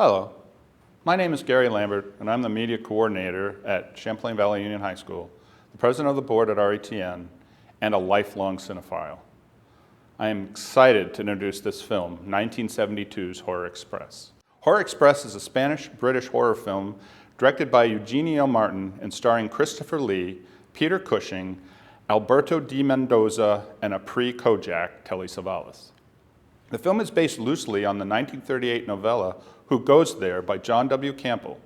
Hello, my name is Gary Lambert, and I'm the media coordinator at Champlain Valley Union High School, the president of the board at RETN, and a lifelong cinephile. I am excited to introduce this film, 1972's Horror Express. Horror Express is a Spanish-British horror film directed by Eugenio Martin and starring Christopher Lee, Peter Cushing, Alberto de Mendoza, and a pre-Kojak Telly Savalas. The film is based loosely on the 1938 novella Who Goes There by John W. Campbell,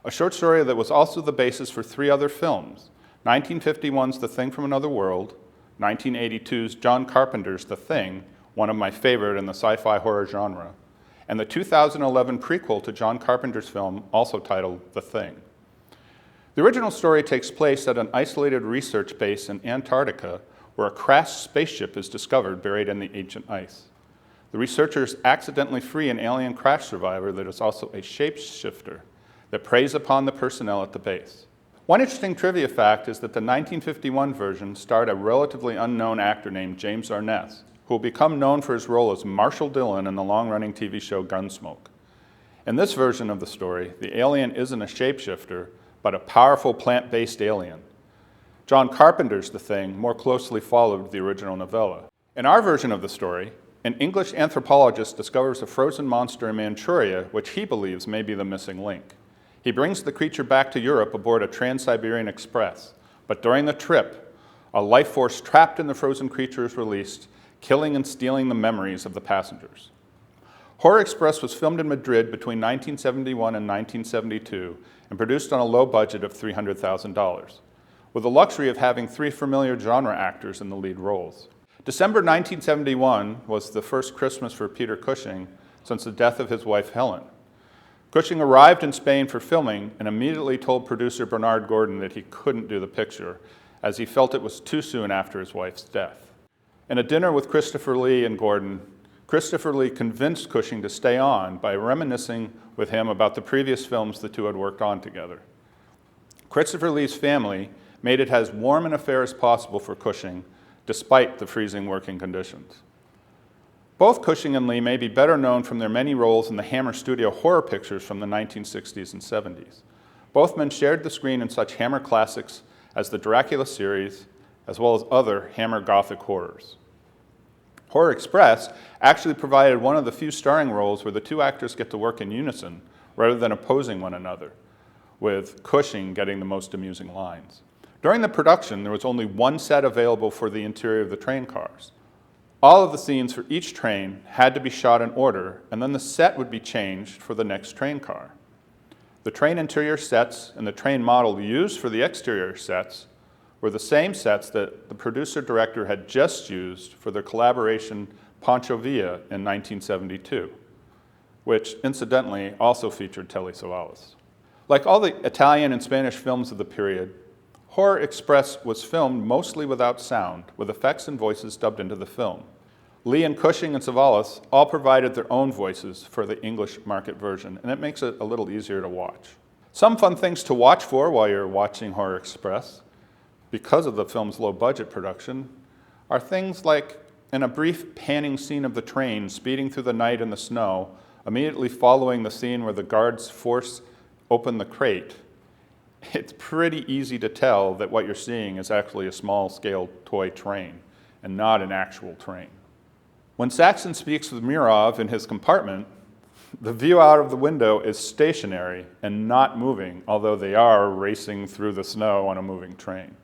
a short story that was also the basis for three other films, 1951's The Thing from Another World, 1982's John Carpenter's The Thing, one of my favorite in the sci-fi horror genre, and the 2011 prequel to John Carpenter's film, also titled The Thing. The original story takes place at an isolated research base in Antarctica where a crashed spaceship is discovered buried in the ancient ice. The researchers accidentally free an alien crash survivor that is also a shapeshifter that preys upon the personnel at the base. One interesting trivia fact is that the 1951 version starred a relatively unknown actor named James Arness, who will become known for his role as Marshall Dillon in the long-running TV show Gunsmoke. In this version of the story, the alien isn't a shapeshifter, but a powerful plant-based alien. John Carpenter's The Thing more closely followed the original novella. In our version of the story, an English anthropologist discovers a frozen monster in Manchuria, which he believes may be the missing link. He brings the creature back to Europe aboard a Trans-Siberian Express, but during the trip, a life force trapped in the frozen creature is released, killing and stealing the memories of the passengers. Horror Express was filmed in Madrid between 1971 and 1972 and produced on a low budget of $300,000, with the luxury of having three familiar genre actors in the lead roles. December 1971 was the first Christmas for Peter Cushing since the death of his wife Helen. Cushing arrived in Spain for filming and immediately told producer Bernard Gordon that he couldn't do the picture, as he felt it was too soon after his wife's death. In a dinner with Christopher Lee and Gordon, Christopher Lee convinced Cushing to stay on by reminiscing with him about the previous films the two had worked on together. Christopher Lee's family made it as warm an affair as possible for Cushing, despite the freezing working conditions. Both Cushing and Lee may be better known from their many roles in the Hammer Studio horror pictures from the 1960s and 70s. Both men shared the screen in such Hammer classics as the Dracula series, as well as other Hammer Gothic horrors. Horror Express actually provided one of the few starring roles where the two actors get to work in unison rather than opposing one another, with Cushing getting the most amusing lines. During the production, there was only one set available for the interior of the train cars. All of the scenes for each train had to be shot in order, and then the set would be changed for the next train car. The train interior sets and the train model used for the exterior sets were the same sets that the producer-director had just used for their collaboration Pancho Villa in 1972, which incidentally also featured Telly Savalas. Like all the Italian and Spanish films of the period, Horror Express was filmed mostly without sound, with effects and voices dubbed into the film. Lee and Cushing and Savalas all provided their own voices for the English market version, and it makes it a little easier to watch. Some fun things to watch for while you're watching Horror Express, because of the film's low-budget production, are things like in a brief panning scene of the train speeding through the night in the snow, immediately following the scene where the guards force open the crate. It's pretty easy to tell that what you're seeing is actually a small-scale toy train and not an actual train. When Saxon speaks with Murov in his compartment, the view out of the window is stationary and not moving, although they are racing through the snow on a moving train.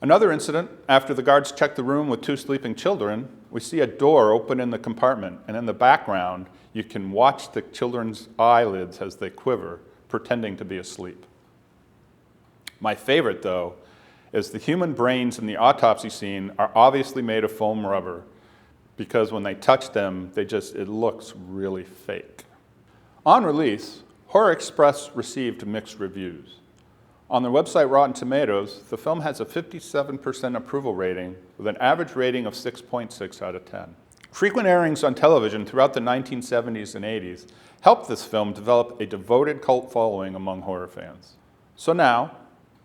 Another incident, after the guards check the room with two sleeping children, we see a door open in the compartment, and in the background, you can watch the children's eyelids as they quiver, pretending to be asleep. My favorite, though, is the human brains in the autopsy scene are obviously made of foam rubber because when they touch them, it looks really fake. On release, Horror Express received mixed reviews. On their website Rotten Tomatoes, the film has a 57% approval rating with an average rating of 6.6 out of 10. Frequent airings on television throughout the 1970s and 80s helped this film develop a devoted cult following among horror fans. So now,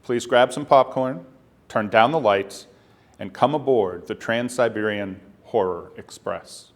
please grab some popcorn, turn down the lights, and come aboard the Trans-Siberian Horror Express.